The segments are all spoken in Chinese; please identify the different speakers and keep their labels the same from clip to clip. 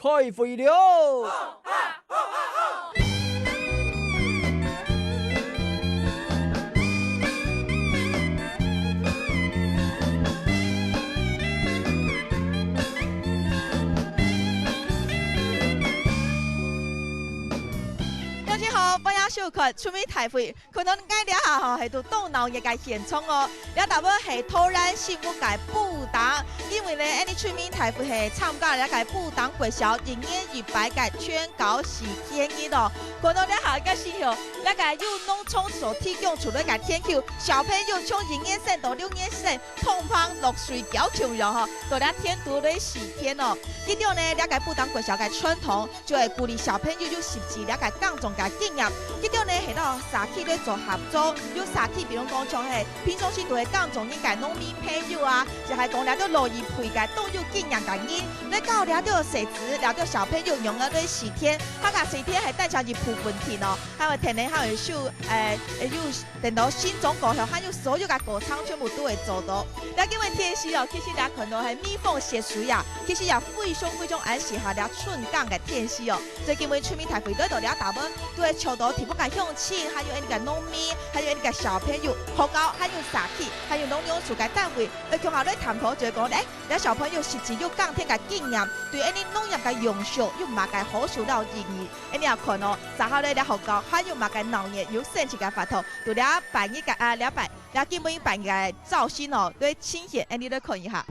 Speaker 1: 开会了。
Speaker 2: 小看出面大会，可能解了下吼，系到动脑业嘅现场哦。了大尾系突然新屋嘅布档，因为咧，呢出面大会系参加了嘅布档国小营业一百嘅全港喜天日哦。可能了下嘅时候，那个有农村所提供出来嘅天球，小朋友从营业生到6年生，通通落水交球了吼，到了天都咧喜天哦。呢度呢，了个布档国小嘅传统，就系鼓励小朋友有实际了个各种嘅经验。呢度呢，系到社区咧做合作，有社区，比如讲像系平常时都会讲种应该农民朋友啊，就系讲了到乐意配嘅都有经验嘅人，你教了到设置，了到小朋友用了咧时天，他个时天系带上一部分田哦，还有田呢，还有秀有等到新种果后，还有所有嘅果仓全部都会做到。那因为天时哦，其实大家看到系蜜蜂血水啊，其实也非常安适合了春港嘅天时哦。最近为出面大会对到了大部都会求到提不敢用气，还有那个农民，还有那个小朋友，学校还有社区，还有农业处嘅单位，来共下来探讨就讲咧，咱小朋友实际有钢铁嘅经验，对那农业嘅用手有嘛嘅好受到意义。你也看哦，然后咧，学校还有嘛嘅农业有升级嘅法头，就了办一个了办，了基本办嘅造型哦，对倾斜，你来看一下。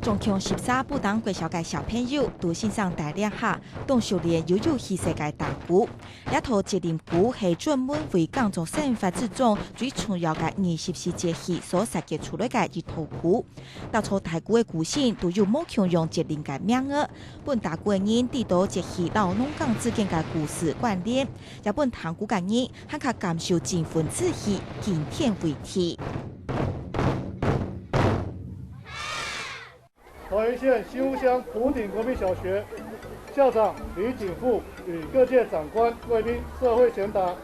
Speaker 2: 总共13不同国小嘅小朋友都欣赏大量下，动手练游游戏世界大鼓。一套节令鼓係專門為各種生活之中最重要嘅24節氣所設計出來嘅一套鼓。到處大鼓嘅鼓聲都有冇強用節令嘅名額，本大鼓嘅人知道節氣老農耕之間嘅故事關聯，也本彈鼓嘅人還較感受盡分之氣，敬天為地。
Speaker 3: 桃园县新屋乡湖顶国民小学校长李景富与各界长官、贵宾、社會賢達。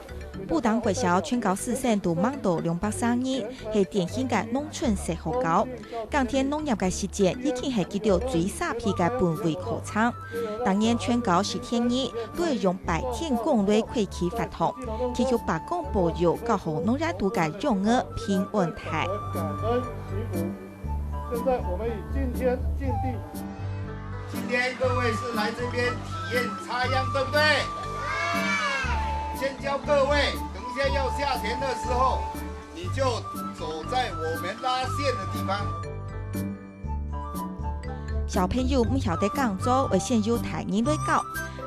Speaker 2: 布檔國小全校師生都忙到232，係典型嘅農村式學校。鋼鐵農業嘅時節已經係見到最沙皮嘅本位考場。當然，全校是天意都係用白天工類開啟發通，祈求白工保佑教好農業度嘅用兒平安泰。
Speaker 3: 感恩祈福。现在我们以敬天敬地。
Speaker 4: 今天各位是来这边体验插秧，对不对？先教各位，等一下要下田的时候，你就走在我们拉线的地方。
Speaker 2: 小朋友唔曉得講做，為先有大人來教。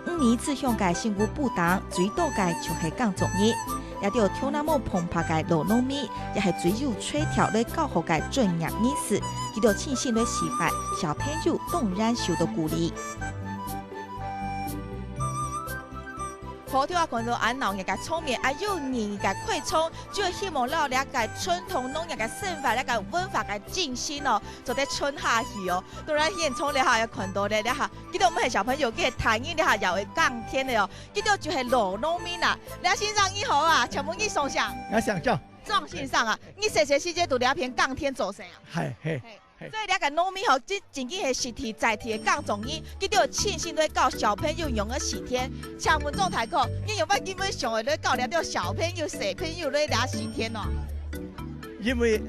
Speaker 2: 5年志向嘅新屋布檔最多嘅就係講種嘢。也條跳那麼澎湃嘅老農民，也係最有吹條嚟教學嘅專業人士，佢哋親身嚟示範，小朋友當然受到鼓勵。好條啊，看到俺農業嘅聰明，還有年嘅快充，就希望讓了解傳統農業嘅生活、了解文化嘅振興哦，做得春夏去哦。當然現場咧下有看到咧下，佢哋我們係小朋友嘅彈音咧下又會講天嘅哦，佢哋就係老農民啦。你欣賞以後啊，全部你想象。
Speaker 5: 我想象。
Speaker 2: 裝欣賞啊！你細細時節讀了篇講天做成啊？
Speaker 5: 係。
Speaker 2: 所以了解農民吼，真正係實體在地嘅講種語，佢哋有親身嚟教小朋友用嘅時天。請問總台課，你有冇基本上嚟教了到小朋友、小朋友嚟聊時天哦？
Speaker 5: 因為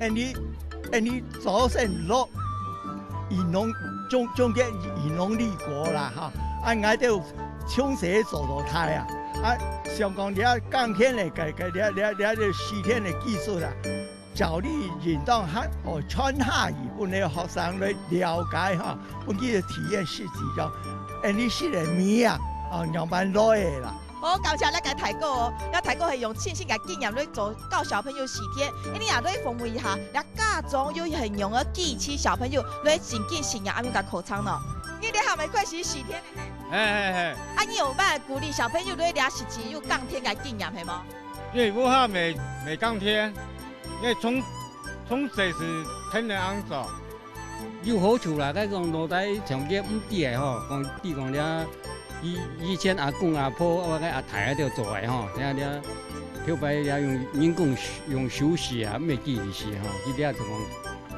Speaker 5: 你早晨落以農中間以農立國啦哈，我哋從小做到大啊，上講了講天嚟了時天嘅技術啦。教你引導下哦，穿下日本嘅學生嚟了解哈，本地嘅體驗實際上，你是嚟咩啊？樣板來嘅啦。
Speaker 2: 好，感謝你嘅提過哦，你提過係用親身嘅經驗嚟做教小朋友時天，你也嚟訪問一下，你家長要係用嘅支持小朋友嚟增進信仰阿咪嘅口腔咯。你哋係咪開始時天咧？啊，你有咩鼓勵小朋友嚟聊實際有鋼天嘅經驗係冇？
Speaker 6: 因為我下未鋼天。因為從細是天然安做，
Speaker 7: 有好處啦。嗰種腦袋上啲唔啲嘅吼，講了以前阿公阿婆我個阿太喺度做嘅吼，聽特别也用人工用手写啊，没记忆是吼，伊咧就讲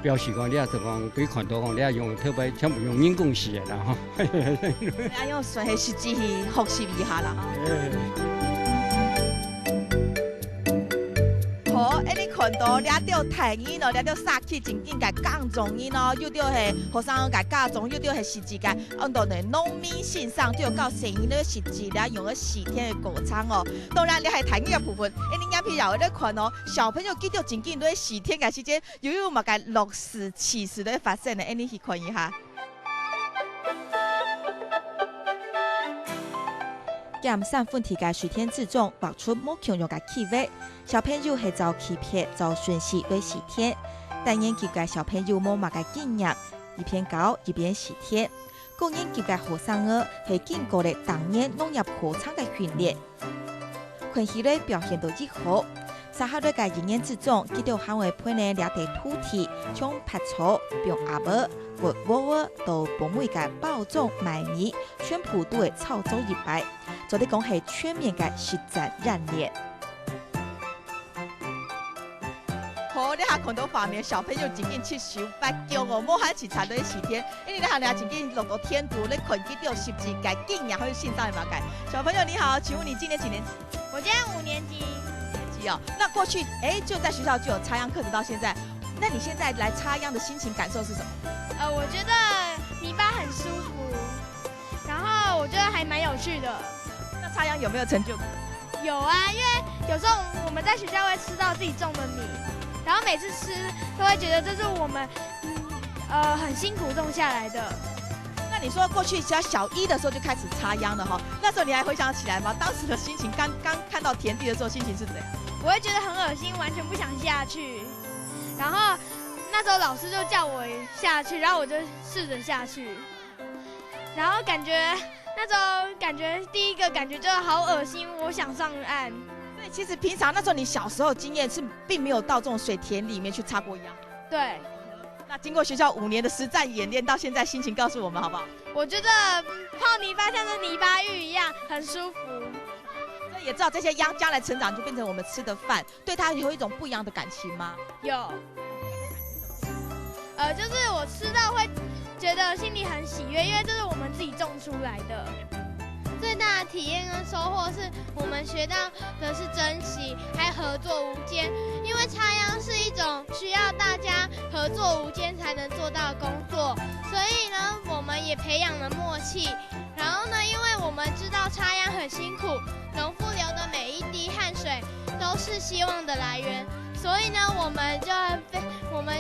Speaker 7: 表示讲，咧就讲对看到讲咧用特别全部用人工写啦吼。
Speaker 2: 你用纯系实际去复习一下啦哈。好，你看到掠到台语咯，掠到杀气真紧甲讲中音咯，又到系学生甲教中，又到系实际甲按到呢农民线上就有教声音咧实际咧用了4天的歌唱哦。当然你系台语嘅部分，你眼皮也会咧看哦，小朋友记到真紧咧4天嘅时间，有嘛个6时、7时咧发生嘅，你去看一下。减散分题嘅随天自重，画出冇强弱嘅气味。小朋友系照欺骗、照顺序对4天，但研究嘅小朋友冇乜嘅经验，一边教一边4天。高研究嘅学生儿系经过了当年农业课场嘅训练，群起咧表现到极好。三下咧嘅营养自重，记到行为配呢两地土地，从拍草、并阿伯、活窝到本位嘅包种麦米，全部都会操作一摆。做啲讲系全面嘅实战演练。好，你下看到画面，小朋友真紧去手八脚哦，冇喊起查到4天，因为你下真紧落到天度，你困记到10几届，竟然可以线上嘛改。小朋友你好，请问你今年几年级？
Speaker 1: 我今年5年级。
Speaker 2: 5年级哦，那过去就在学校就有插秧课程到现在，那你现在来插秧的心情感受是什么？
Speaker 1: 我觉得泥巴很舒服，然后我觉得还蛮有趣的。
Speaker 2: 那插秧有没有成就感？
Speaker 1: 有啊，因为有时候我们在学校会吃到自己种的米，然后每次吃都会觉得这是我们很辛苦种下来的。
Speaker 2: 那你说过去小1的时候就开始插秧了哈，那时候你还回想起来吗？当时的心情，刚看到田地的时候心情是怎样？
Speaker 1: 我会觉得很恶心，完全不想下去。然后那时候老师就叫我下去，然后我就试着下去，然后那时候感觉第一个感觉就好恶心，我想上岸。
Speaker 2: 所以其实平常那时候你小时候经验是并没有到这种水田里面去插过秧。
Speaker 1: 对。
Speaker 2: 那经过学校5年的实战演练，到现在心情告诉我们好不好？
Speaker 1: 我觉得泡泥巴像是泥巴浴一样，很舒服。
Speaker 2: 所以也知道这些秧将来成长就变成我们吃的饭，对它有一种不一样的感情吗？
Speaker 1: 有。就是我吃到会觉得心里很喜悦，因为这是我们自己种出来的。最大的体验跟收获是我们学到的是珍惜，还合作无间。因为插秧是一种需要大家合作无间才能做到的工作，所以呢，我们也培养了默契。然后呢，因为我们知道插秧很辛苦，农夫流的每一滴汗水都是希望的来源，所以呢，我们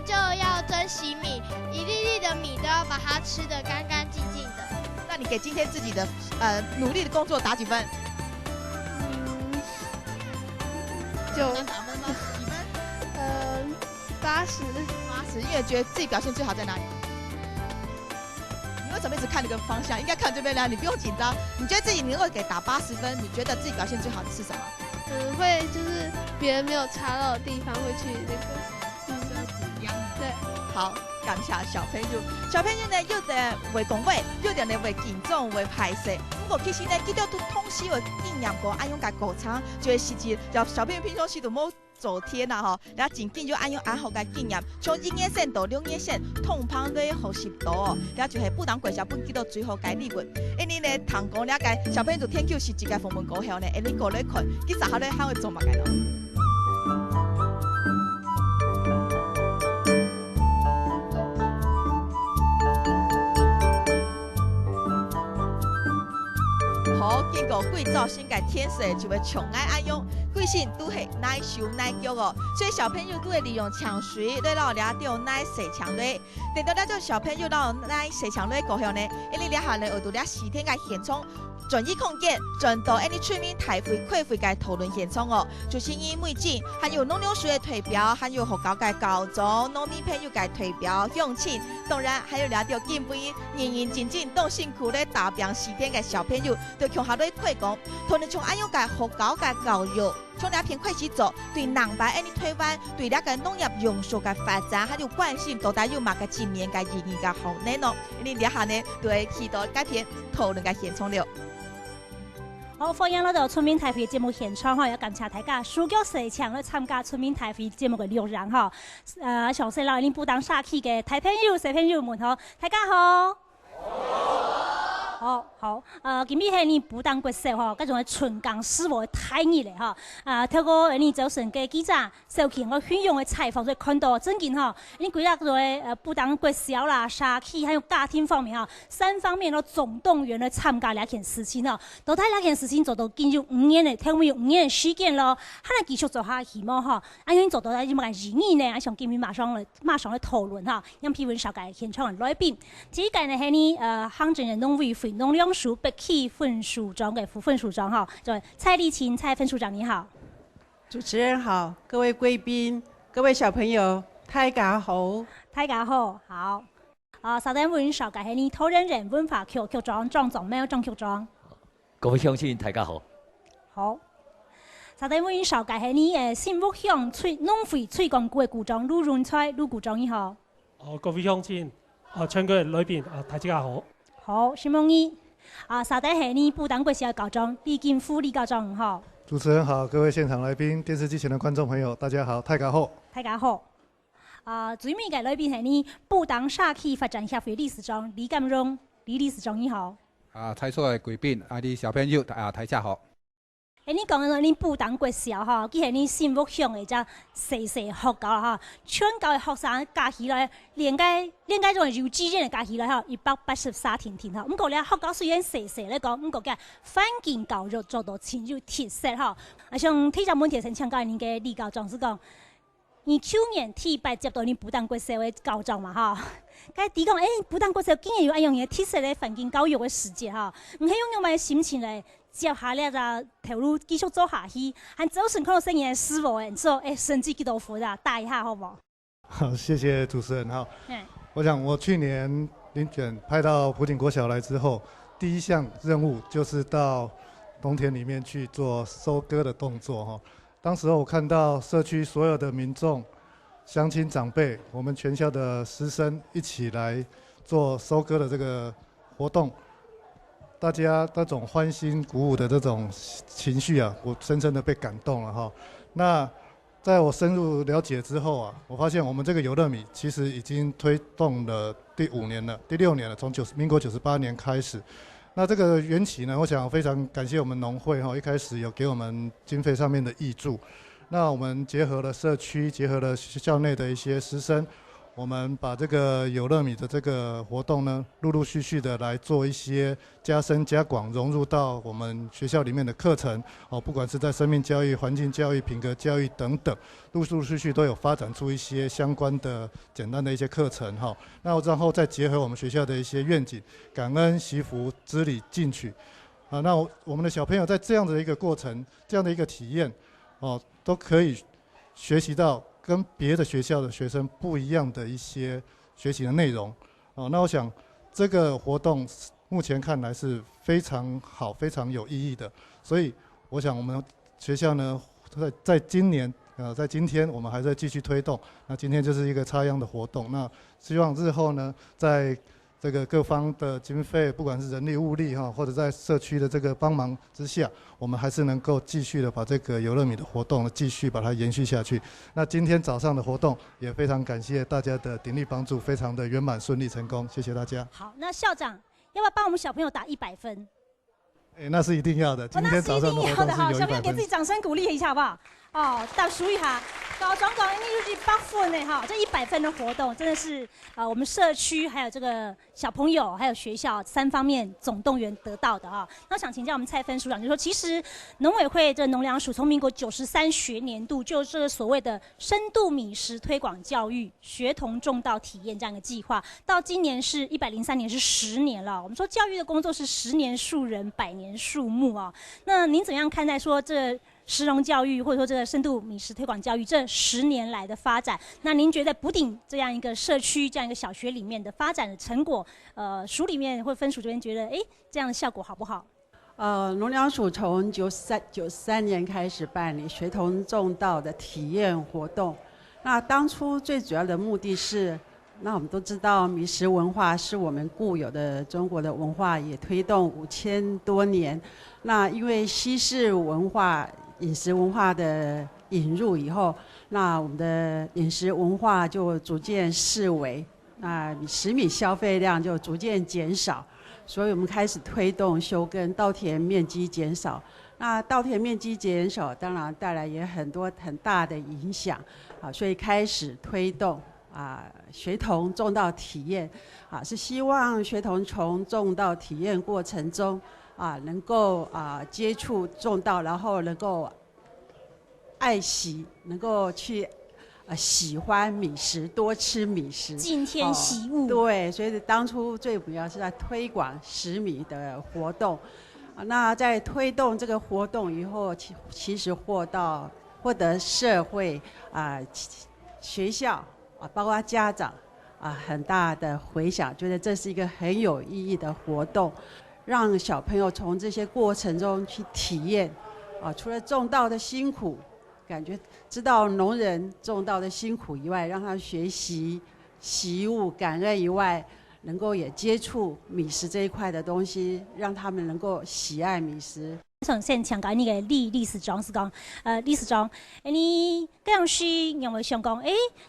Speaker 1: 就要珍惜米，一粒粒的米都要把它吃得干干净净的。
Speaker 2: 那你给今天自己的努力的工作打几分？9打分吗？几分？80，因为觉得自己表现最好在哪里？你为什么一直看那个方向？应该看这边啦，你不用紧张。你觉得自己能够给打80分，你觉得自己表现最好的是什么？
Speaker 8: 会就是别人没有插到的地方会去那个
Speaker 2: 对，好，感谢小朋友。小朋友呢，有的会讲话，有的呢会紧张，会拍摄。不过其实呢，记得都通时有经验过，按用个歌唱，就会实际。小朋友平常时都冇做天啦吼，然后真紧就按用好个经验，从1年线到2年线，通旁都学习到哦。然后就系不当过小本记到最后个理论。因为呢，堂讲了解小朋友就天桥是一个访问过后呢，你过来看，其实好咧，还会做嘛个咯。好，经过贵造新改天水就会宠爱爱用，贵姓都系耐受耐教哦，所以小朋友都会利用呛水来让俩钓耐水强类。等到了小朋友让耐水强类过后呢，因为俩下呢学到俩4天嘅现场。转移空间，转到any村民大会开会嘅讨论现场哦，就是因每季还有农粮署嘅推标，还有学校嘅教组、农民朋友嘅推标向前，当然还有俩条敬杯，认认真真当辛苦咧打拼4天嘅小朋友，对向下咧推广，同你从安样嘅学校嘅教育。从两片开始做，对南白安尼台湾对那个农业用术嘅发展，还有关心，到底有嘛个正面嘅意义嘅好呢？你俩下呢，对期待改变讨论嘅现场了。
Speaker 9: 好，欢迎来到村民台会节目现场哈，也感谢大家数脚时抢来参加村民台会节目的内容哈。详细来恁不当社区嘅大朋友、小朋友们吼，大家好。好，今日係你不當國小吼，嗰種純鋼師傅太熱咧吼。透過你早晨嘅記者收見我宣揚嘅採訪，所以看到真見吼，你幾個不當國小啦、社區還有家庭方面吼，3方面都總動員來參加呢件事情吼。到底呢件事情做到進入5年咧，聽聞有5年嘅時間咯，可能繼續做下希望吼。因做到呢點解2年呢？想今日馬上來討論哈，讓批文少介現場嘅來賓。第一個呢係你行政人農委會農糧署北區分署長嘅副分署長哈，就蔡麗琴蔡分署長你好。
Speaker 10: 主持人好，各位貴賓，各位小朋友，大家好。
Speaker 9: 大家好，好。稍等文少介係你討論人文化局局長莊仲淼莊局長。
Speaker 11: 各位鄉親大家好。
Speaker 9: 好。稍等文少介係你新屋鄉農會推廣局嘅局長陸潤川陸局長你好。
Speaker 12: 各位鄉親，全國裏邊大家好。
Speaker 9: 好，希望你稍等係你不當國小校長李金富李校長好。
Speaker 3: 主持人好，各位現場來賓、電視機前的觀眾朋友，大家好，大家好。
Speaker 9: 大家好。最尾嘅來賓係你不當社區發展協會理事長李金榮李理事長你好。
Speaker 13: 在座嘅貴賓啲小朋友大家好。
Speaker 9: 你講緊你不當國小哈，佢係你新屋鄉嘅只細學校啦哈，全校嘅學生加起來，連介種幼稚園嘅加起來哈，183天哈。咁個咧學校雖然細咧講，咁個嘅環境教育做到真有特色哈。像體育問題先請教你嘅李校長是講，你去年第8接到你不當國小嘅校長嘛哈，佢哋講不當國小竟然有一樣嘢特色嘅環境教育嘅事蹟哈，唔係用咩心情嚟？接下來就投入繼續做下去，還早晨看到聲音師傅誒，做甚至幾多副的帶一下好不好？
Speaker 3: 好，謝謝主持人哈。我想我去年遴選派到埔景國小來之後，第一項任務就是到農田裡面去做收割的動作哈。當時候我看到社區所有的民眾、鄉親長輩，我們全校的師生一起來做收割的這個活動。大家那種歡欣鼓舞的這種情緒啊，我深深的被感動了哈。那在我深入了解之後啊，我發現我們這個遊樂米其實已經推動了第5年了，第6年了，從民國98年開始。那這個緣起呢，我想非常感謝我們農會哈，一開始有給我們經費上面的挹注。那我們結合了社區，結合了校內的一些師生。我們把這個遊樂米的這個活動呢，陸陸續續的來做一些加深加廣，融入到我們學校裡面的課程哦，不管是在生命教育、環境教育、品格教育等等，陸陸續續都有發展出一些相關的簡單的一些課程哈。那然後再結合我們學校的一些願景，感恩、惜福、知禮、進取啊。那我們的小朋友在這樣的一個過程、這樣的一個體驗哦，都可以學習到跟別的學校的學生不一樣的一些學習的內容，那我想這個活動目前看來是非常好、非常有意義的，所以我想我們學校呢，在今年在今天我們還在繼續推動，那今天就是一個插秧的活動，那希望日後呢，在這個各方的經費，不管是人力物力哈，或者在社區的這個幫忙之下，我們還是能夠繼續的把這個遊樂米的活動繼續把它延續下去。那今天早上的活動也非常感謝大家的鼎力幫助，非常的圓滿順利成功，謝謝大家。
Speaker 9: 好，那校長要不要幫我們小朋友打100分？
Speaker 3: 那是一定要的。今天早上的活動是有100分。
Speaker 9: 好，小朋友給自己掌聲鼓勵一下好不好？倒數一下，校長講你就是100分呢哈，這100分的活動真的是我們社區還有這個小朋友還有學校3方面總動員得到的哈。那想請教我們蔡分署長，就說其實農委會這農糧署從民國93學年度就這個所謂的深度米食推廣教育學童種稻體驗這樣一個計劃，到今年是103年，是10年了。我們說教育的工作是10年樹人，100年樹木啊。那您怎樣看待說這食農教育或者說這個深度米食推廣教育這10年來的發展，那您覺得埔頂這樣一個社區、這樣一個小學裡面的發展的成果，署裡面或分署這邊覺得，這樣的效果好不好？
Speaker 10: 農糧署從93年開始辦理學童種稻的體驗活動，那當初最主要的目的是那我们都知道，米食文化是我们固有的中国的文化，也推动5000多年。那因为西式文化、饮食文化的引入以后，那我们的饮食文化就逐渐式微，那食米消费量就逐渐减少。所以我们开始推动休耕，稻田面积减少。那稻田面积减少，当然带来也很大的影响啊，所以开始推动学童种稻体验是希望学童从种稻体验过程中能够接触种稻，然后能够爱惜，能够去喜欢米食，多吃米食，
Speaker 9: 敬天惜物。
Speaker 10: 对，所以当初最主要是在推广食米的活动。那在推动这个活动以后，其实获得社会学校包括家长很大的回响，觉得这是一个很有意义的活动，让小朋友从这些过程中去体验除了种稻的辛苦，感觉知道农人种稻的辛苦以外，让他学习习物感恩以外，能够也接触米食这一块的东西，让他们能够喜爱米食。
Speaker 9: 从现场讲那个李市长是讲，李市长，你这样是因为想讲，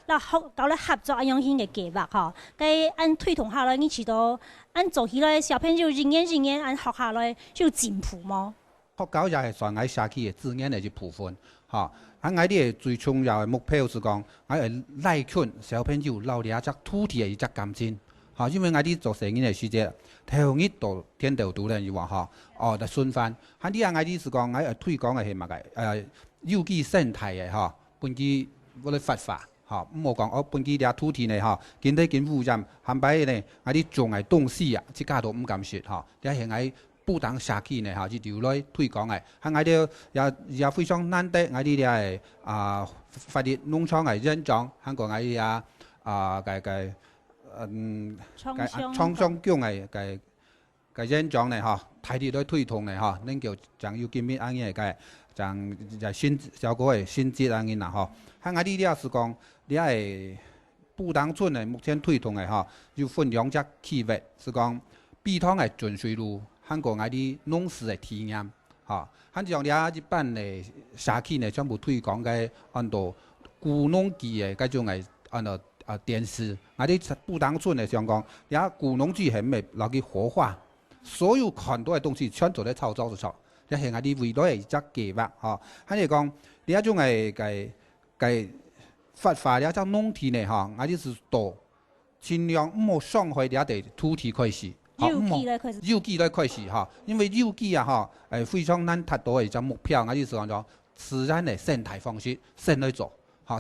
Speaker 9: 那搞了合作样型的计划吼，该按推动下来，你知道按做起来小朋友人眼按学下来就进步吗？
Speaker 13: 学校也是全爱社区的资源的一部分，吼。我哋最重要的目标是讲，我会拉近小朋友留了只土地的一只感情。因为我哋做生意的时节，头一到天道独人以外的顺番。我哋是讲，我推广的是乜嘅？有機生態嘅本地我哋發法唔好講本地啲土地呢見得見污染，冚擺呢我哋種嘅東西即家都唔敢說你係喺不當社區呢就留來推廣嘅。我哋也非常難得，我哋係發啲農場嘅人長，香港我哋創傷姜嘅人長呢睇啲來推動呢能夠將要見面安嘅將新效果嘅新節安嘅嗱我哋咧是講你係布當村嘅目前推動嘅要分兩隻區域，是講比湯嘅純水路，香港我哋農事嘅體驗香港咧一般嘅社區呢全部推廣嘅按照古農機嘅嗰種嘅按照電視，我哋布當村嘅上講，也古農機係咪攞去活化，所有很多嘅東西全做喺操作上，一係我哋未來嘅一隻計劃我哋講呢一種係發化呢一隻農田呢我哋是多盡量唔好傷害呢一地土地開始。有機來開始因為有機非常難達到嘅一隻目標，我哋是講咗自然嘅生態方式先來做。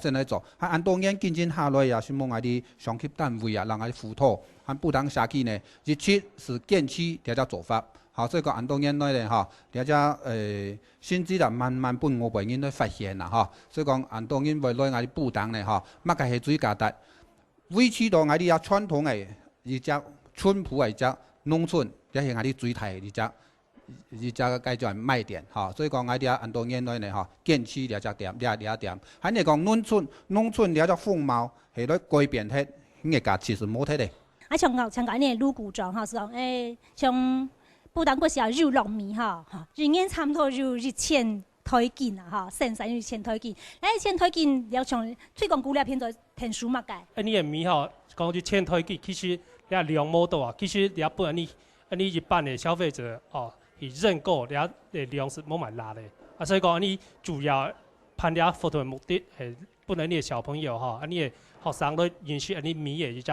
Speaker 13: 先來做，按當然見證下來希望我哋上級單位讓我哋輔導，不當社區呢，一切是堅持呢隻做法。所以講按當然來呢呢隻先知啦，慢慢幫我哋應該發現啦所以講按當然為來我哋不當呢乜嘅係最價值，維持到我哋有傳統嘅一隻淳樸嘅一隻農村，也係我哋最大嘅一隻。而家繼續係賣點所以講我哋按當然來呢堅持呢隻點，呢一點。喺你講農村呢隻風貌係來改變啲，呢個其實冇睇嘅。
Speaker 9: 像講呢盧股長是講像布當嗰時候肉糯米人間差唔多就1000台斤生產1000台斤。1000台斤要從推廣股咧偏在偏數乜嘅？
Speaker 12: 你嘅米講就1000台斤，其實你量冇到其實你不然你一般嘅消費者以認購，你嘅量是冇蠻大嘅。所以講你主要判你活動嘅目的係不能你嘅小朋友你嘅學生都認識你米嘅一隻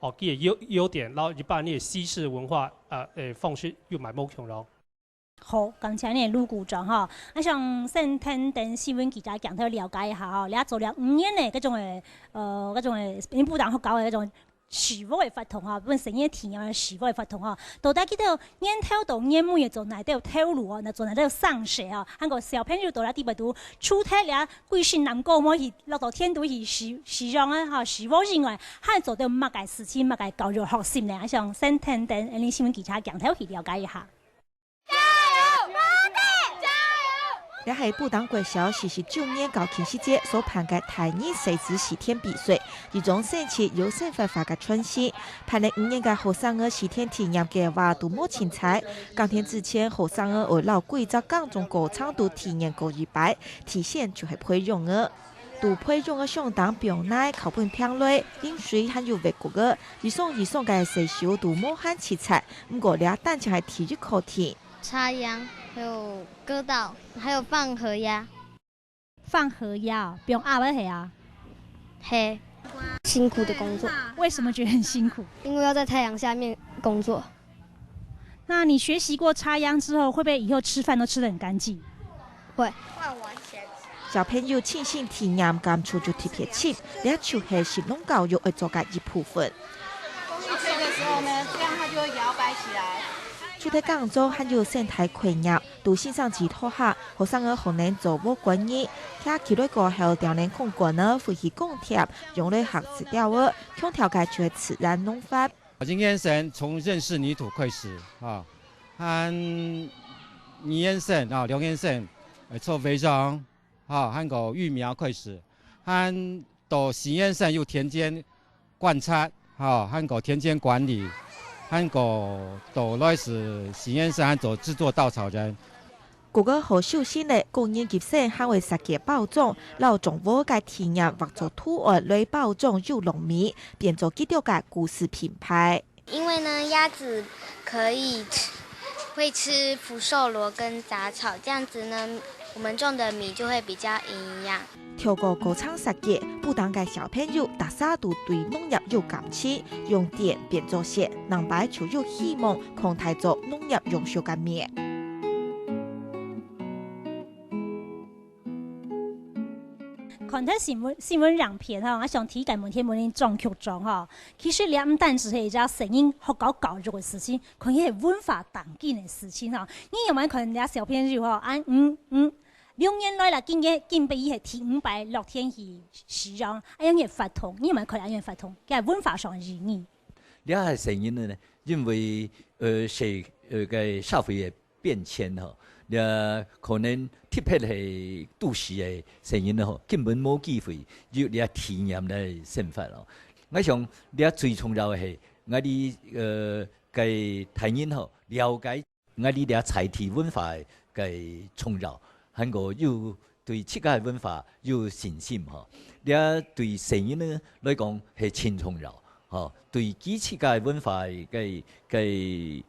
Speaker 12: 佢嘅優點，然後一般你嘅西式文化方式又蠻冇強咯。
Speaker 9: 好，剛才呢盧股長我想先聽等新聞記者講到了解一下你做了5年嘅嗰種你不當學校嘅嗰種。師傅嘅法同本身嘅體驗嘅師傅嘅法同到底佢哋年頭到年尾嘅做哪啲透露那做哪啲上學韓國小朋友到底啲乜都出體咧，貴姓南國麼去落到天都去時讓師傅以外，還做到乜嘅事情乜嘅教育學習呢？我想先聽等你新聞記者講頭去了解一下。
Speaker 1: 加油，我哋加油！
Speaker 2: 也系不当国小49年到庆禧节所办嘅台语谁子喜天比赛，一种盛起有生发发嘅春熙，办了5年嘅学生儿喜天体验嘅话都冇精彩。当天之前，学生儿为了贵州港中歌唱都体验过一摆，体现就系配用儿。杜配用嘅相当表奶口本평类，饮水还有外国嘅，一送嘅细小杜冇很奇彩，不过俩单就系体育课题。
Speaker 1: 插秧，还有割稻，还有放禾芽。
Speaker 9: 放禾芽，不用阿不黑啊？
Speaker 1: 嘿，辛苦的工作。
Speaker 9: 为什么觉得很辛苦？
Speaker 1: 因为要在太阳下面工作。
Speaker 9: 那你学习过插秧之后，会不会以后吃饭都吃得很干净？
Speaker 1: 会。
Speaker 2: 小朋友亲身体验感触就特别深，这就是食农教育的做嘅一部分。
Speaker 14: 风一吹的时候呢，这样它就会摇摆起来。
Speaker 2: 除咗工作还有生态培育，都线上指导下，学生儿可能做冇管理，佢期待过后调练空管呢，复习工贴，用来学资料儿，空调解决自然农法。
Speaker 15: 今天先从认识泥土开始啊，和倪先生啊、梁先生做肥壤。和个育苗开始，和到实验室有田间观察，和个田间管理，和个到来是实验室和做制作稻草人。
Speaker 2: 嗰個好小心嘅工業結成，係為實嘅包裝，留種貨嘅體驗或做圖案來包裝又濃密，變做幾條嘅故事品牌。
Speaker 16: 因為呢，鴨子會吃福壽螺跟雜草，這樣子呢，我們種的米就會比較營養。
Speaker 2: 透過歌唱實驗，不但嘅小朋友大家都對農業有感情，用電變做事，能擺就有希望，抗大做農業用手嘅面。
Speaker 9: 看睇新闻两篇哈，我想睇緊每天裝劇裝哈。其實你唔單止係一隻聲音學搞教育嘅事情，佢係文化當建嘅事情哈。你有冇可能啲小朋友哈，2年來啦，今俾伊係聽500、6天去使用，樣嘢發通，你有冇可能樣發通？佢係文化上嘅意義。
Speaker 11: 你係聲音呢？因為嘅社會嘅變遷哈。可能特別係都市嘅聲音咯，根本冇機會要你體驗嘅生活咯。我想你最重要嘅係我哋嘅體驗嗬，了解我哋嘅財體文化嘅重要，還個要對自家嘅文化有信心嗬。你對聲音呢來講係真重要，嗬，對自家嘅文化嘅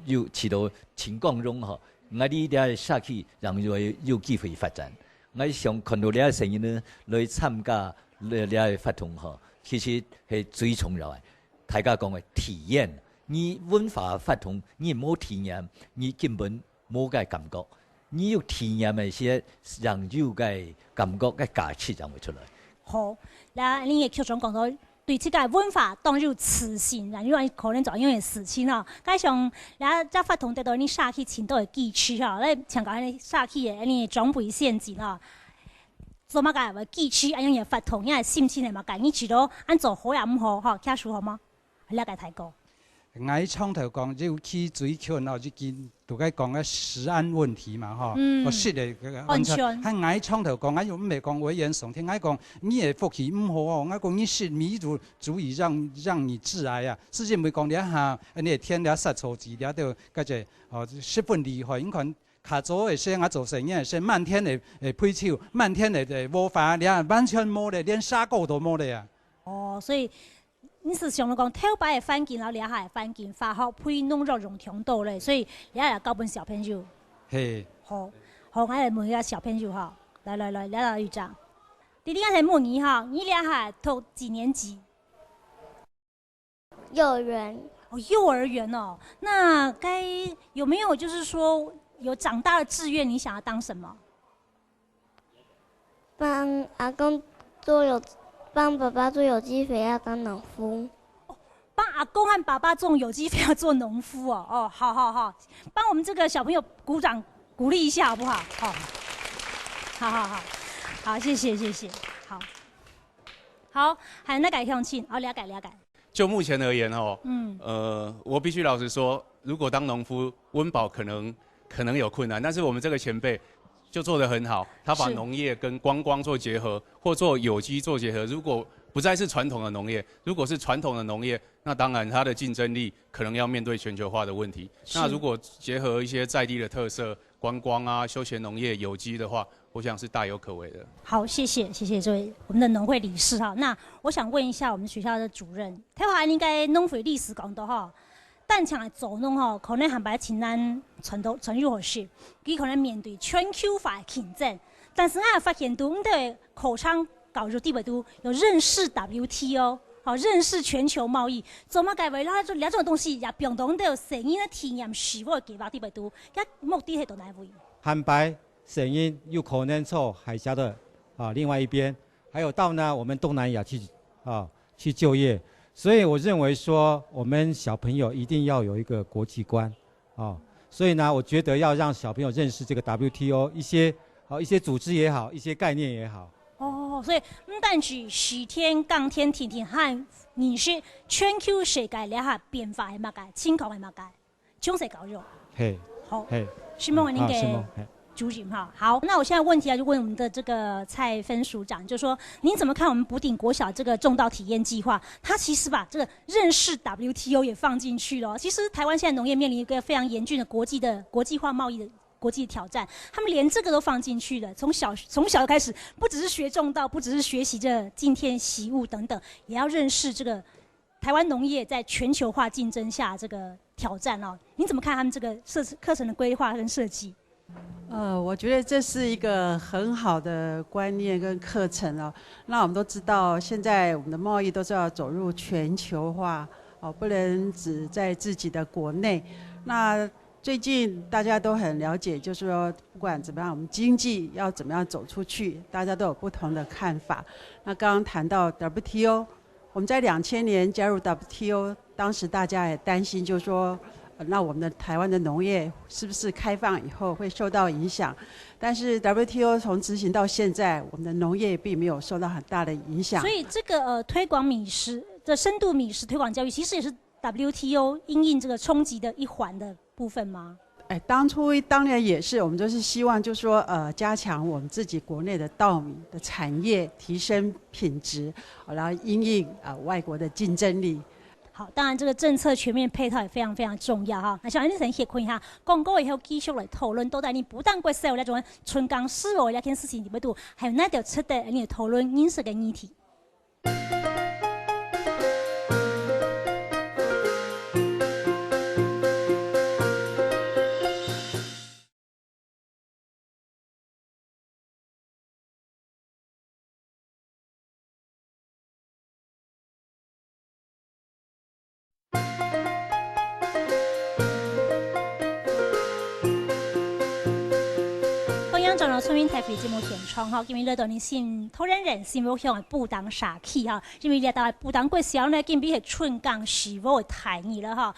Speaker 11: 要起到情況中嗬，我哋啲社區讓佢有機會發展。我想看到你嘅聲音呢，來參加你嘅活動嗬，其實係最重要嘅。大家講嘅體驗，你文化活動你冇體驗，你根本冇嘅感覺。你要體驗嘅些，讓有嘅感覺嘅價值就會出來。
Speaker 9: 好，嗱，你嘅局長講到。對自家文化當有自信，因為可能就因為事情哦，加上然後再發動得到你社區前度嘅基區哦，你像講你社區嘅你裝備先進哦，做乜嘅基區安樣嘢發動，因為心情係乜嘅，你知道按做好也唔好，嗬，聽數好嗎？了解太高。
Speaker 17: 我從頭講要去追求嗱，就見大家講嘅食安問題嘛，嗬，食嘅安全。喺我從頭講，我又唔係講危言聳聽，我講你嘅福氣唔好哦，我講你食米就足以讓你致癌啊。甚至唔係講你下，你係添啲殺草劑，你都嗰隻十分厲害。你看卡咗嘅聲，我做成嘢聲，漫天嘅配草，漫天嘅魔法，你完全冇咧，連沙果都冇咧啊。
Speaker 9: 哦，所以。你是想講頭擺嘅環境，然後兩下嘅環境化學配農作用強多咧，所以你係教本小朋友。
Speaker 17: 係。
Speaker 9: 好，我嚟問下小朋友哈，來，你來預長。弟弟剛才問你哈，你兩下讀幾年級？
Speaker 16: 幼兒園。
Speaker 9: 哦，幼兒園哦，那該有沒有就是說有長大的志願？你想要當什麼？
Speaker 16: 幫阿公幫爸爸做有機肥，要當農夫。
Speaker 9: 幫阿公和爸爸種有機肥，要做農夫哦。哦，好，幫我們這個小朋友鼓掌鼓勵一下，好不好？好，謝謝，好，還有那個鄉親，了解。
Speaker 18: 就目前而言哦，我必須老實說，如果當農夫，溫飽可能可能有困难，但是我们这个前辈就做得很好，他把农业跟观光做结合，或做有机做结合。如果不再是传统的农业，如果是传统的农业，那当然它的竞争力可能要面对全球化的问题。那如果结合一些在地的特色，观光啊、休闲农业、有机的话，我想是大有可为的。
Speaker 9: 好，谢谢这位我们的农会理事哈。那我想问一下我们学校的主任，睇下应该农会历史讲到哈，但抢来做农吼，可能还摆前咱传入学习，佢可能面对全球化的竞争，但是我发现到我们的口腔搞入地位都有认识 WTO。好，认识全球贸易，做乜解为啦？就两种东西也并同到成因的体验是否计划地位都，咁目的係到哪位？
Speaker 15: 汉白成因有可能从海峡的另外一边，还有到呢我们东南亚去就业，所以我认为说我们小朋友一定要有一个国际观所以呢，我觉得要让小朋友认识这个 WTO 一些组织也好，一些概念也好。
Speaker 9: 所以唔單止時天、鋼天、天天和認識全球世界了下變化係乜嘅，情況係乜嘅，詳細教育。好，希望您給主任哈。好，那我現在問題就問我們的這個蔡分署長，就說您怎麼看我們埔頂國小這個種稻體驗計劃？它其實把這個認識 WTO 也放進去了。其實台灣現在農業面臨一個非常嚴峻的國際化貿易的國際挑戰，他們連這個都放進去了。從小開始，不只是學種稻，不只是學習這敬天惜物等等，也要認識這個台灣農業在全球化競爭下這個挑戰哦。你怎麼看他們這個課程的規劃跟設計？
Speaker 10: 我覺得這是一個很好的觀念跟課程哦。那我們都知道，現在我們的貿易都是要走入全球化哦，不能只在自己的國內。那最近大家都很了解，就是說不管怎麼樣，我們經濟要怎麼樣走出去，大家都有不同的看法。那剛剛談到 WTO， 我們在2000年加入 WTO， 當時大家也擔心，就是說，那我們的台灣的農業是不是開放以後會受到影響？但是 WTO 從執行到現在，我們的農業並沒有受到很大的影響。
Speaker 9: 所以這個推廣米食的深度米食推廣教育，其實也是 WTO 因應這個衝擊的一環的部分嗎？
Speaker 10: 當然也是，我們就是希望就是說加強我們自己國內的稻米的產業，提升品質，然後因應外國的競爭力。
Speaker 9: 好，當然這個政策全面配套也非常非常重要哈。那想你先協看一下，廣告以後繼續來討論，到底你不但國小那種春江濕路那件事情裡邊度，還有哪條出的你討論飲食嘅議題。村民台北節目現場哈，今日嚟到你先討論人先要向布當沙起哈，因為嚟到布當國小呢，今日係春江是否台語啦哈，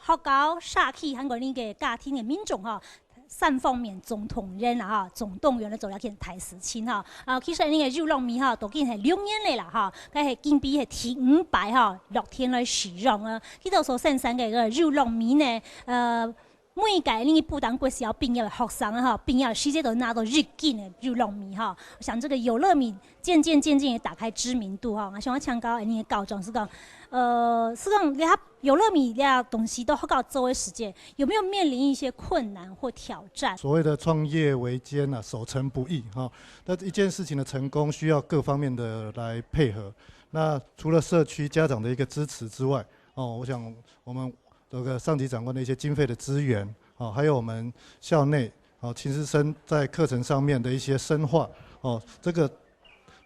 Speaker 9: 學校沙起韓國呢嘅家庭嘅民眾哈，三方面總統人啦哈，總動員嚟做一件大事情哈，其實呢個肉糯米哈，都已經係2年嚟啦哈，佢係今比係提500哈6天來使用啊，呢度所生產嘅個肉糯米呢，每屆呢布當國小畢業的學生哈，畢業世界都拿到日進的肉糯米哈。我想這個有樂米漸漸也打開知名度哈。我想我請教你嘅校長是講，你有樂米呢東西都學到做的時間，有沒有面臨一些困難或挑戰？
Speaker 3: 所謂的創業維艱啊，守成不易哈。那一件事情的成功需要各方面的來配合。那除了社區家長的一個支持之外，我想我們這個上級長官的一些經費的資源，還有我們校內親師生在課程上面的一些深化，這個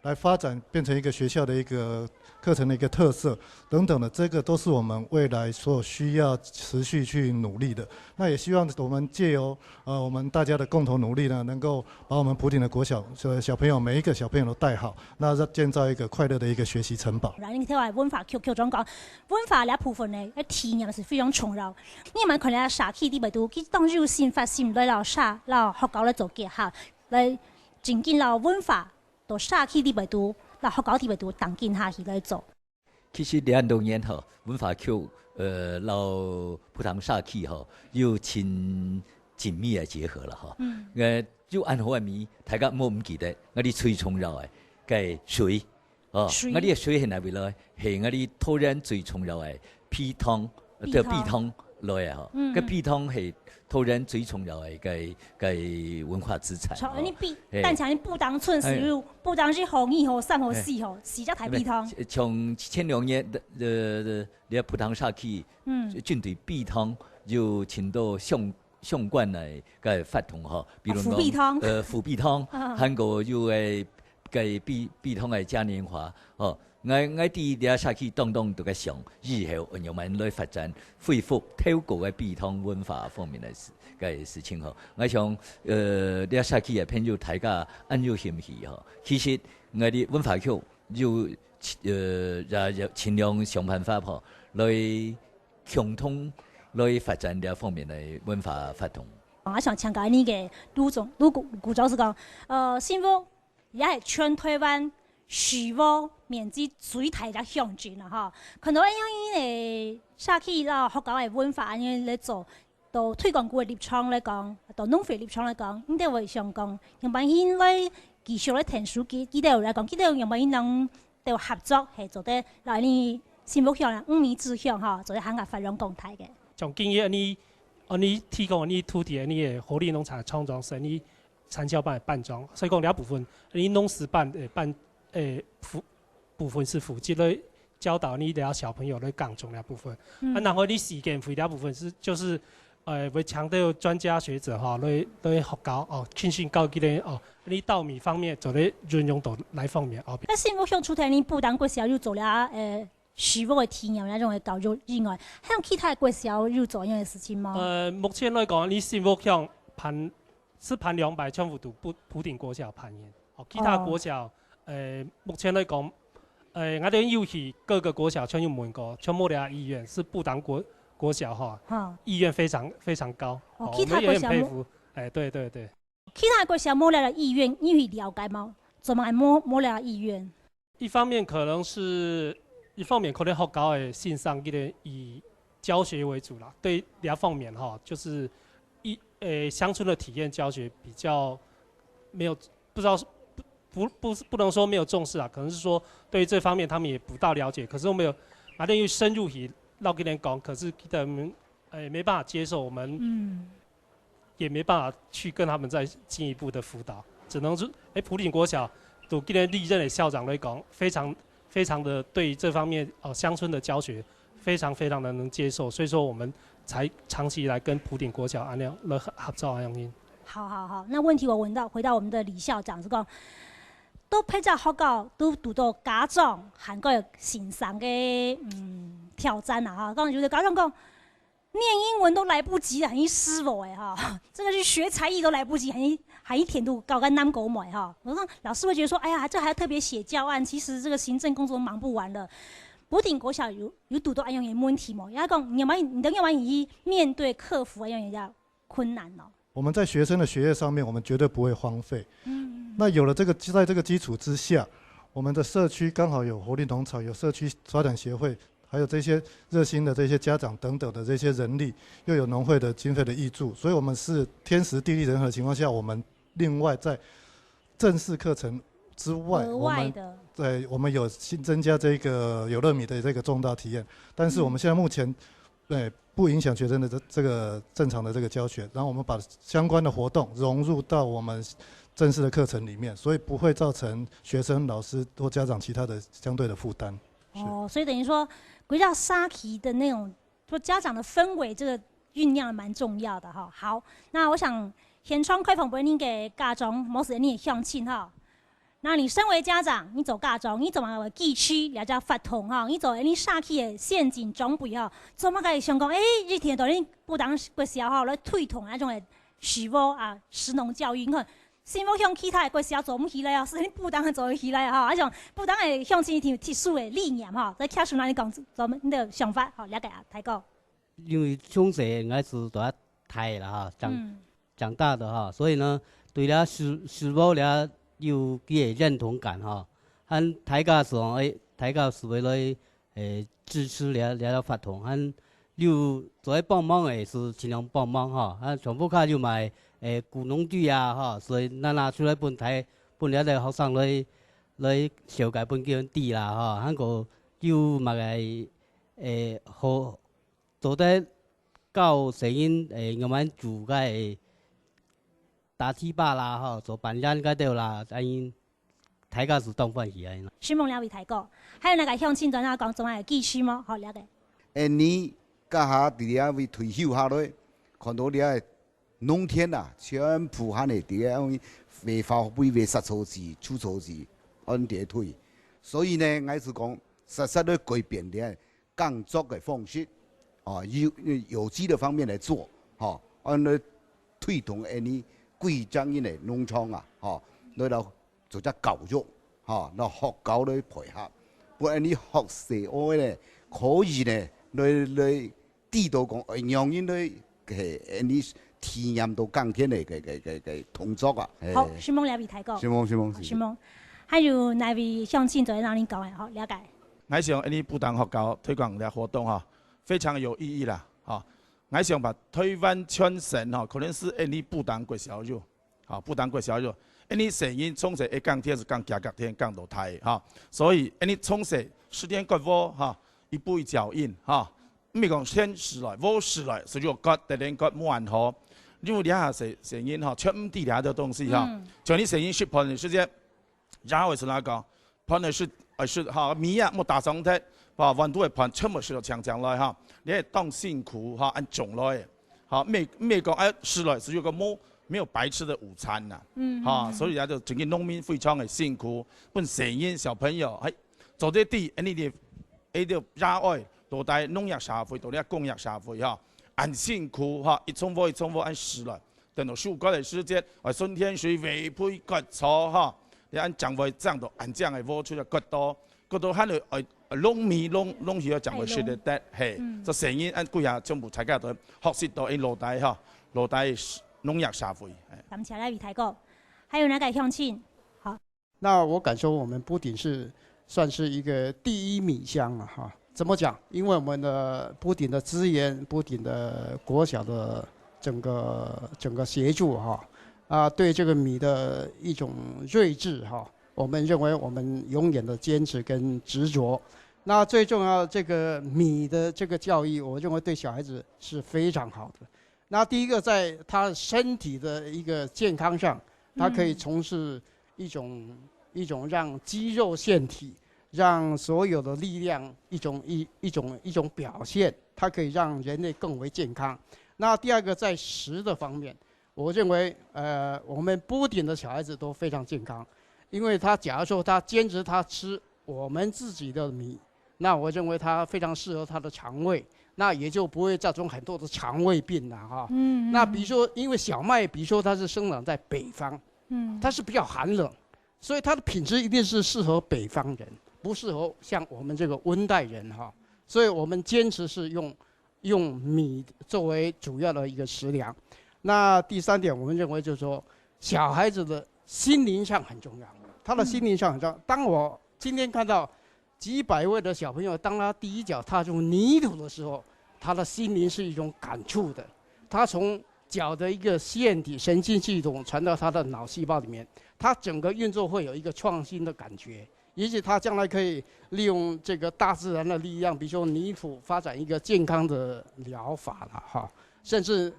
Speaker 3: 來發展變成一個學校的一個課程的一個特色等等的，這個都是我們未來所需要持續去努力的。那也希望我們借由我們大家的共同努力呢，能夠把我們埔頂的國小小朋友每一個小朋友都帶好，那建造一個快樂的一個學習城堡。
Speaker 9: 你聽話文化局長講，文化呢一部分呢，體驗是非常重要。你咪可能沙起啲咪都，佢當入線發線來老沙老學校來做結合，來增進老文化。到沙起啲咪都，嗱學校啲咪都當見下去來做。
Speaker 11: 其實2年文化局老埔塘沙起有親紧密的结合了哈。就安好的面，大家莫唔记得，我哋最重要的嘅水，我哋嘅水係哪位來？係我哋土壤最重要嘅皮湯，就皮湯來啊！個皮湯係土壤最重要嘅文化資產。
Speaker 9: 你比，但係你不當寸時路，不當是紅衣吼、三號、四號，是只台皮湯。
Speaker 11: 從前2年你普塘沙區，軍隊皮湯就請到相關嚟嘅法同嗬，比如講腐皮湯，韓國有嘅皮湯嘅嘉年華，哦，我啲啲沙區當都嘅想，以後用埋來發展恢復透過嘅皮湯文化方面嘅事情嗬。我想啲沙區嘅朋友大家安有興趣嗬，其實我哋文化局就盡量想辦法嗬，來共同。來發展呢方面嘅文化活動。
Speaker 9: 我想請教你嘅陸局長是講，幸福也係全台灣樹木面積最大嘅鄉鎮啦，嚇。看到因為沙區啦學校嘅文化，因為嚟做到推廣嘅立場嚟講，到農會立場嚟講，應該會想講，用辦因為繼續嚟聽書記到嚟講，記到用辦因能到合作係做得來你幸福鄉5米之鄉嚇，做得客家發揚光大嘅。
Speaker 12: 從建議你提供你土地你嘅活力農場創裝生你產銷辦辦裝，所以講兩部分，你農事辦部分是負責嚟教導你哋小朋友嚟耕種兩部分，然後你時間費兩部分是就是會強調專家學者哈嚟學校哦，傾訓教佢哋哦，你稻米方面做咧運用到來方面哦。
Speaker 9: 那幸福鄉出台你不當國小又做了樹木嘅體驗那種嘅教育以外，還有其他國小有做樣嘅事情嗎？
Speaker 12: 目前來講，你幸福鄉是盤200全部都普頂國小盤嘅，哦，其他國小目前來講，我哋有去各個國小全有問過，全部的意願是不當國小哈，意願非常非常高，
Speaker 9: 其他國小
Speaker 12: 我們也很佩服，對。
Speaker 9: 其他國小冇了意願，你會了解嗎？怎麼冇了意願？
Speaker 12: 一方面可能學校的線上以教學為主啦，對兩方面哈，就是鄉村的體驗教學比較沒有，不知道不能說沒有重視啊，可能是說對於這方面他們也不大了解。可是我們又深入去繞給人講，可是他們沒辦法接受，我們也沒辦法去跟他們再進一步的輔導，只能是普頂國小都給人歷任的校長來講，非常的對這方面鄉村的教學非常非常的能接受，所以說我們才長期以來跟普頂國小安樣來合作安樣。
Speaker 9: 好，那問題我回到我們的李校長是講，都配在學校都讀到家長韓國線上嘅挑戰啦哈，剛才覺得家長講念英文都來不及，很失落哎哈，真的是學才藝都來不及，還一天都搞個難搞買哈。我說老師會覺得說，哎呀，這還要特別寫教案，其實這個行政工作忙不完了。普頂國小有讀到安樣嘅問題嗎？人家講你等於萬一面對克服安樣人家困難咯。
Speaker 3: 我們在學生的學業上面，我們絕對不會荒廢。那有了在這個基礎之下，我們的社區剛好有活力農場，有社區發展協會，還有這些熱心的這些家長等等的這些人力，又有農會的經費的挹注，所以我們是天時地利人和的情況下，我們另外在正式課程之外，我們有新增加這個有樂米的這個重大體驗，但是我們現在目前不影響學生的這個正常的這個教學，然後我們把相關的活動融入到我們正式的課程裡面，所以不會造成學生、老師或家長其他的相對的負擔。
Speaker 9: 所以等於說，歸到沙期的那種，說家長的氛圍，這個醞釀蠻重要的哈。好，那我想現場開放俾你嘅家長，某時你也鄉親哈。那你身為家長，你做家長，你怎麼記區了解法統哈？你做你沙期嘅陷阱準備哈？怎麼個想講？一天到你不當國小哈來推動那種嘅樹木啊、食農教育，你看。幸福鄉其他嘅國小做唔起來啊，是你不當嘅做起來啊，啊種不當嘅鄉親一條特殊嘅理念哈，在客數那裡講，咱們的想法好了解啊，大哥。
Speaker 19: 因為從小我是在台啦哈，長大的哈，所以呢，對了樹木了有啲認同感哈，和大家說大家是為了支持了法統，和有在帮忙的是尽量帮忙哈，啊，全部卡就买雇农具啊哈，所以咱拿出来本了的学生来修改本叫地啦哈，韩国有嘛个好做得到声音我们住个打气吧啦哈，做扮演个对啦，安因大家是当欢喜安。
Speaker 9: 徐梦了为台歌，还有那个向前专家讲总爱继续吗？好了解。
Speaker 4: 你家下伫遐为退休下来，看到遐农田啊，全部汉的伫遐未发挥未杀草剂、除草剂，按地退。所以呢，我是讲，实在的改变咧耕作的方式，啊，有机的方面来做，哈，按来推动你贵州因的农场啊，哈，来到做只教育，哈，那学校来配合，不然你学社会咧，可以呢。来知道讲，让因来系你体验到耕田嘅动作啊。
Speaker 9: 好，徐梦了解台歌。
Speaker 4: 徐梦，
Speaker 9: 还有哪位向前在让您讲的？好，了解。
Speaker 20: 我想你不当学校推广嘅活动哈，非常有意义啦，哈。我想把台湾全省哈，可能是你不当国小肉，好，不当国小肉，你声音从小一讲天是讲加天讲到台哈，所以你从小10天国歌哈。一步一脚印哈，唔係講先時來，我時來，所以我覺得你覺滿好。因為你下聲音哈，全地下的東西哈，像你聲音是噴的時間，然後是那個噴的是哈米啊，冇打上體，哈溫度會噴，全部是強來哈，你係當辛苦哈按種來，哈沒講哎時來是有個沒有白吃的午餐呐，哈，所以就整個農民非常的辛苦，本聲音小朋友係做啲地，你哋。就熱愛到底農業社會，到啲工業社會哈，很辛苦哈，一重複按時來，等到暑假的時間，春天水未配割草哈，你按將會這樣到按這樣嘅挖出嚟割到喺度農米農業將會識得得係，就成日按幾下全部大家都學習到喺落底哈，落底農業社會。
Speaker 9: 感謝你提過，還有那個向前，好。
Speaker 21: 那我感受我們不僅是。算是一個第一米鄉了哈，怎麼講？因為我們的不僅的資源，不僅的國小的整個協助哈，對這個米的一種睿智哈，我們認為我們永遠的堅持跟執着。那最重要這個米的這個教育，我認為對小孩子是非常好的。那第一個在他身體的一個健康上，他可以從事一種讓肌肉腺體。讓所有的力量一種表現，它可以讓人類更為健康。那第二個在食的方面，我認為我們布丁的小孩子都非常健康，因為他假如說他堅持他吃我們自己的米，那我認為他非常適合他的腸胃，那也就不會造成很多的腸胃病了哈。那比如說因為小麥，比如說它是生長在北方，它是比較寒冷，所以它的品質一定是適合北方人。不適合像我們這個溫帶人哈，所以我們堅持是用米作為主要的一個食糧。那第三點，我們認為就是說，小孩子的心靈上很重要，他的心靈上很重要。當我今天看到幾百位的小朋友，當他第一腳踏入泥土的時候，他的心靈是一種感觸的。他從腳的一個腺體神經系統傳到他的腦細胞裡面，他整個運作會有一個創新的感覺。也許他將來可以利用這個大自然的力量，比如說泥土，發展一個健康的療法了哈，甚至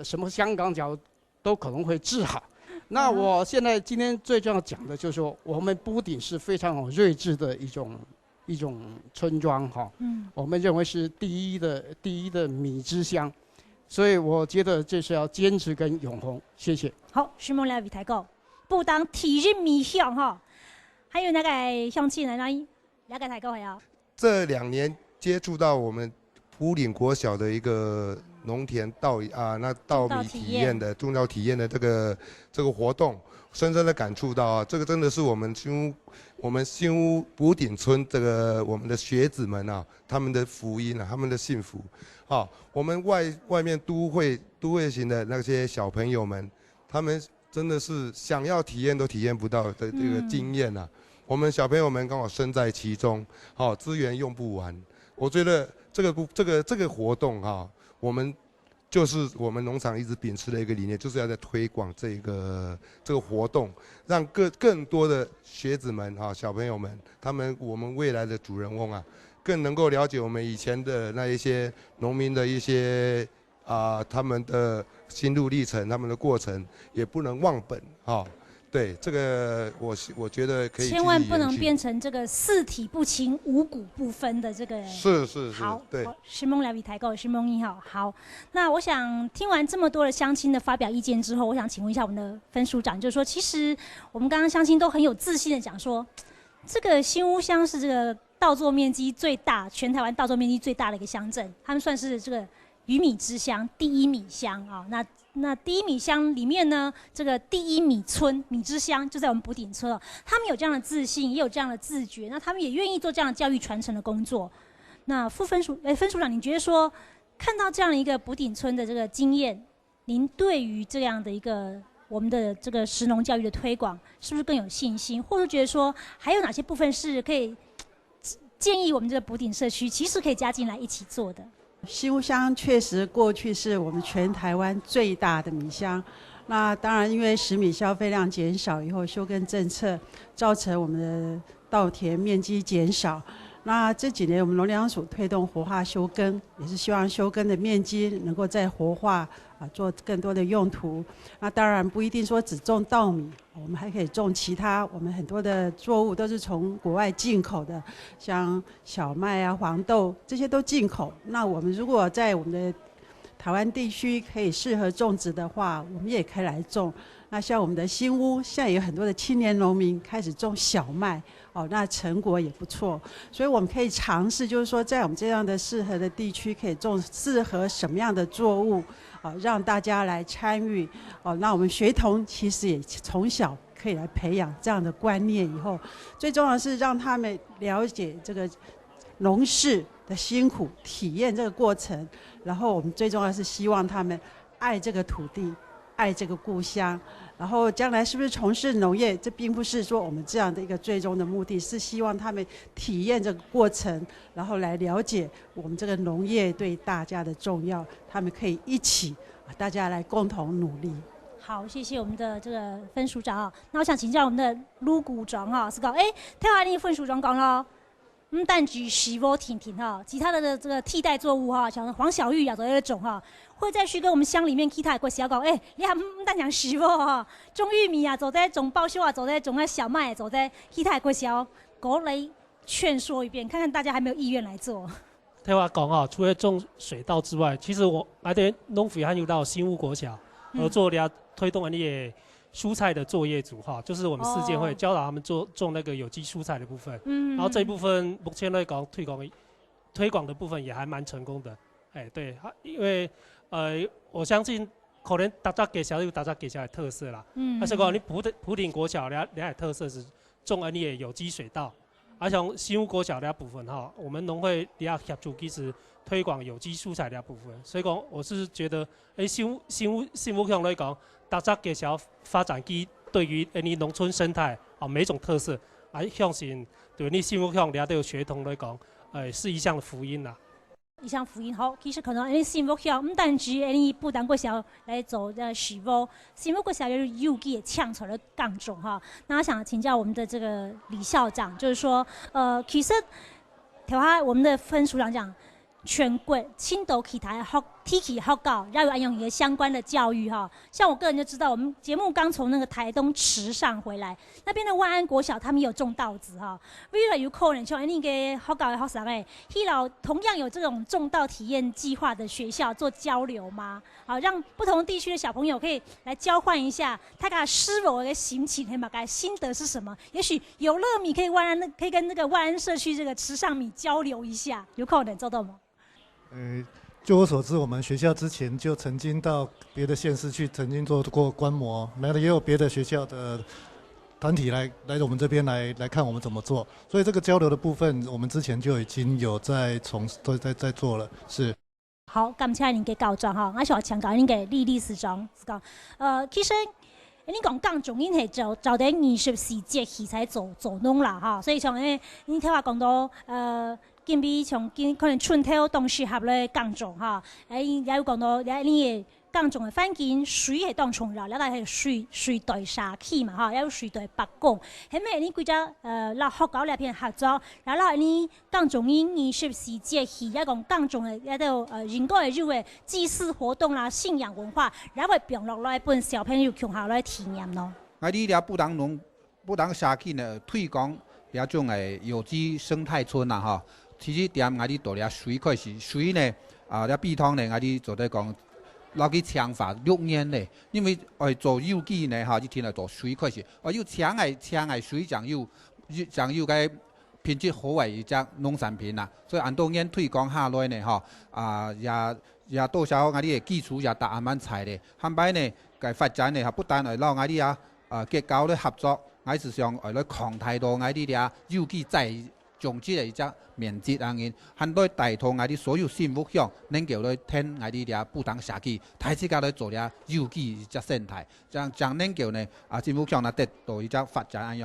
Speaker 21: 什麼香港腳都可能會治好。那我現在今天最重要講的就是說，我們不僅是非常有睿智的一種村莊哈，我們認為是第一的米之鄉，所以我覺得這是要堅持跟永恆。謝謝。
Speaker 9: 好，徐夢了為台歌，不當體育米鄉哈。還有那個向前來了解台歌會啊。
Speaker 22: 這2年接觸到我們埔嶺國小的一個農田稻米體驗的種稻體驗的這個活動，深深的感觸到啊，這個真的是我們新屋埔頂村這個我們的學子們啊，他們的福音啊，他們的幸福。啊，我們外面都會型的那些小朋友們，他們真的是想要體驗都體驗不到的這個經驗啊。我們小朋友們剛好身在其中，好，資源用不完。我覺得这个活动哈，我们就是我们农场一直秉持的一个理念，就是要在推广这个活动，让更多的学子们哈、小朋友们，我们未来的主人翁啊，更能够了解我们以前的那一些农民的一些他们的心路历程，他们的过程，也不能忘本哈。对这个我觉得可以
Speaker 9: 千万不能变成这个四体不勤五谷不分的这个。
Speaker 22: 是，
Speaker 9: 好，
Speaker 22: 对。
Speaker 9: 新梦来比台购，新梦一号。好，那我想听完这么多的乡亲的发表意见之后，我想请问一下我们的分署长，就是说，其实我们刚刚乡亲都很有自信的讲说，这个新屋乡是这个稻作面积最大，全台湾稻作面积最大的一个乡镇，他们算是这个鱼米之乡，第一米乡啊。那第一米乡里面呢，这个第一米村米之乡就在我们埔顶村哦。他们有这样的自信，也有这样的自觉，那他们也愿意做这样的教育传承的工作。那分署长，你觉得说看到这样的一个埔顶村的这个经验，您对于这样的一个我们的这个食农教育的推广，是不是更有信心？或者觉得说还有哪些部分是可以建议我们这个埔顶社区其实可以加进来一起做的？
Speaker 10: 新屋乡确实过去是我们全台湾最大的米乡，那当然因为食米消费量减少以后，休耕政策造成我们的稻田面积减少。那这几年我们农粮署推动活化休耕，也是希望休耕的面积能够再活化做更多的用途。那当然不一定说只种稻米，我们还可以种其他，我们很多的作物都是从国外进口的，像小麦啊、黄豆这些都进口。那我们如果在我们的台湾地区可以适合种植的话，我们也可以来种。那像我们的新屋，现在有很多的青年农民开始种小麦，那成果也不错。所以我们可以尝试，就是说在我们这样的适合的地区，可以种适合什么样的作物，让大家来参与。那我们学童其实也从小可以来培养这样的观念，以后最重要的是让他们了解这个农事的辛苦，体验这个过程。然后我们最重要的是希望他们爱这个土地，爱这个故乡，然后将来是不是从事农业，这并不是说我们这样的一个最终的目的，是希望他们体验这个过程，然后来了解我们这个农业对大家的重要，他们可以一起大家来共同努力。
Speaker 9: 好，谢谢我们的这个分署长啊。那我想请教我们的卢股长哈，是讲听完你分署长讲了。但只食物停哈，其他的这个替代作物哈，像黄小玉啊，这些种哈，会再去跟我们乡里面其他国小讲，你还但讲食物哈，种玉米啊，走在种包秀啊，走在种小麦，走在其他国小，国来劝说一遍，看看大家还没有意愿来做。
Speaker 12: 听我讲啊，除了种水稻之外，其实我农会还有到新屋国小合作了推动你的蔬菜的作业组哈，就是我们世界会教导他们种那个有机蔬菜的部分。然后这一部分目前来讲推广的部分也还蛮成功的。对，因为我相信可能大家给小有大家给小的特色啦。但是讲你埔顶国小了的特色是种你的有机水稻，而像新屋国小的部分哈，我们农会也协助其实推广有机蔬菜的部分。所以讲我是觉得新屋乡来讲。大家介绍发展机对于你农村生态每种特色相信对你新屋乡了对学童来讲，是一项福音啦。
Speaker 9: 一项福音好，其实可能你新屋乡不单止你不单国小来做食物，新屋国小有机也抢出了杠种哈。那我想请教我们的这个李校长，就是说其实台湾我们的分署长讲。全国青岛其他体系学校要有安用一个相关的教育哈，像我个人就知道，我们节目刚从那个台东池上回来，那边的万安国小他们有种稻子哈，未来有可能像那个学校的学生迄老同样有这种种稻体验计划的学校做交流吗？好，让不同地区的小朋友可以来交换一下他的师傅的心情，他们心得是什么？也许有乐米可以跟那个万安社区这个池上米交流一下，有可能做到吗？
Speaker 3: 就我所知，我们学校之前就曾经到别的县市去，曾经做过观摩，来了也有别的学校的团体来我们这边来看我们怎么做，所以这个交流的部分，我们之前就已经有在在做了，是。
Speaker 9: 好，感谢您给告状哈，我想强调您给李理事长是讲，其实。你讲讲重点係就啲藝術時節器材做弄啦哈，所以像你聽話講到今比从可能春天东西合来耕种哈，也有讲到你耕种的环境水系当重要，了解系水对沙气嘛哈，也有水对白讲，迄咩你规只那学校那边合作，然后你耕种你是不是节气，也讲耕种的一个人工的肉的祭祀活动啦、信仰文化，然后并落来帮小朋友从下来体验咯。
Speaker 13: 你了不当沙气呢推广遐种的有机生态村啊哈。其实点你做了水开始，水呢了比通呢，你做在讲，老去强化6年呢，因为做有机呢哈，一天来做水开始，要强的水讲有个品质好的一只农产品啦，所以按多年推广下来呢哈，也多少你的基础也打慢菜咧，后摆呢个发展呢不但係讓你結構咧合作，是上來擴大到你哋有機再種植的一只面積很多帶動你所有幸福鄉能夠來聽你哋不當社區，睇自家來做了有機一只生態，將能夠呢幸福鄉得到一只發展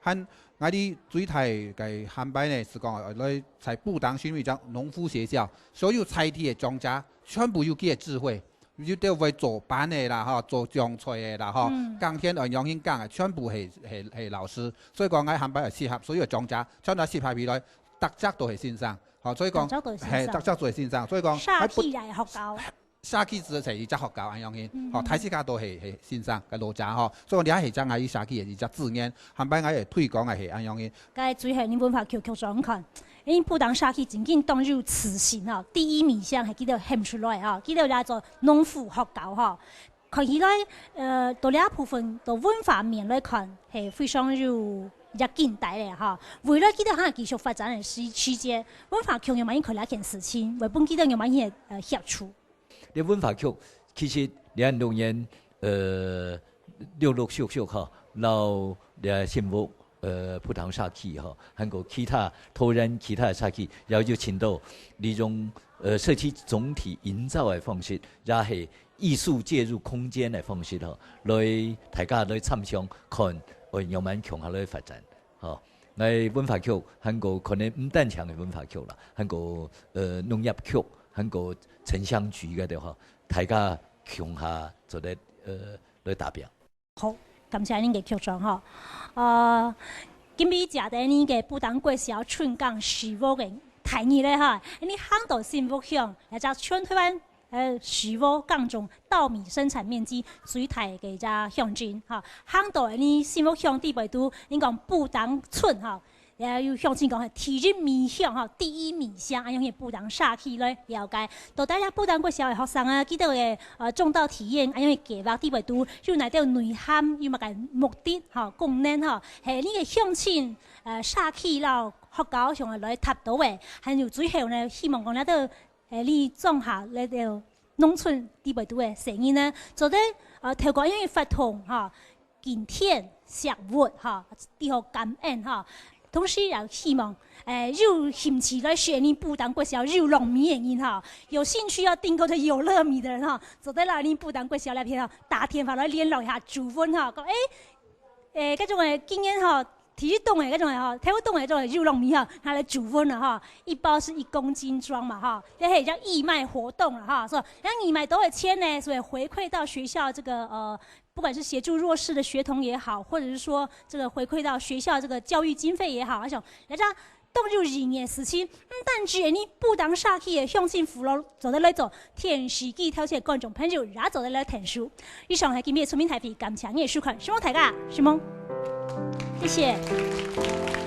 Speaker 13: 很我哋最大嘅涵擺呢是講來在不當選一只農夫學校，所有採地嘅莊稼全部有機嘅智慧。要都會做班的啦，哈，做種菜的啦，哈，耕田按養興耕嘅，全部係老師，所以講喺涵擺係適合所有莊稼，全部適合未來，特質都係線上，好，所以講係特質都係線上，所以講
Speaker 9: 沙氣又係學校，
Speaker 13: 沙氣只係一隻學校按養興，好，睇世界都係線上嘅路線，哈，所以你係將喺沙氣係一隻字眼，涵擺係推廣係按養興。
Speaker 9: 該最後你文化局局長看。因不當沙氣真正當入詞性吼，第一面向係記得喊出來吼，記得嚟做農夫學校吼，看起來到呢一部分到文化面來看係非常有近代嘅吼。為了記得嚇繼續發展嘅時間，文化局要買佢兩件事情，為本記得要買嘢協助。
Speaker 11: 你文化局其實兩農業陸陸續續吼，老兩幸福。不同社區哈，還有其他突然其他的社區，然後就請到利用社區總體營造的方式，也係藝術介入空間的方式吼，來大家來參詳看慢慢強下來發展，吼。我文化局還有可能唔單強嘅文化局啦，還有農業局，還有城鄉局嗰啲吼，大家強下做來達標。
Speaker 9: 好。感謝您嘅局長吼，今日食的呢個不當國小春江樹屋嘅提議咧哈，你很多幸福鄉，或者全台灣樹屋耕種稻米生產面積最大嘅一隻鄉鎮哈，很多你幸福鄉地位都你講不當村哈。也有鄉親講係第一面向吼，第一面向，安樣嘅不當社區咧了解，到大家不當國小嘅學生啊，記得嘅種稻體驗，安樣嘅計劃地位都有內底內涵，有乜嘅目的吼，功能吼，係呢個鄉親社區啦學校上嚟來達到嘅，還有最後呢，希望講咧都你種下咧到農村地位都嘅成員呢，做啲透過安樣嘅發動嚇，建田食活嚇，啲好感恩嚇。同時也希望有興趣來學你不當國小肉糯米嘅人哈，有興趣要訂購的有樂米的人哈，就在那你不當國小那邊哈，打電話來聯絡一下主分哈，講嗰種嘅經驗哈，體育動嘅嗰種嘅哈，體育動嘅嗰種肉糯米哈，它來主分了哈，一包是1公斤裝嘛哈，也係叫義賣活動了哈，所以讓義賣都會簽呢，所以回饋到學校這個不管是協助弱勢的學童也好，或者是說這個回饋到學校這個教育經費也好，那種大家動入人嘅事情，但係你不當社區嘅鄉親父老做得來做，天時機挑選觀眾朋友也做得來聽書。以上係今日出面台北感謝你嘅收看，希望大家，希望，謝謝。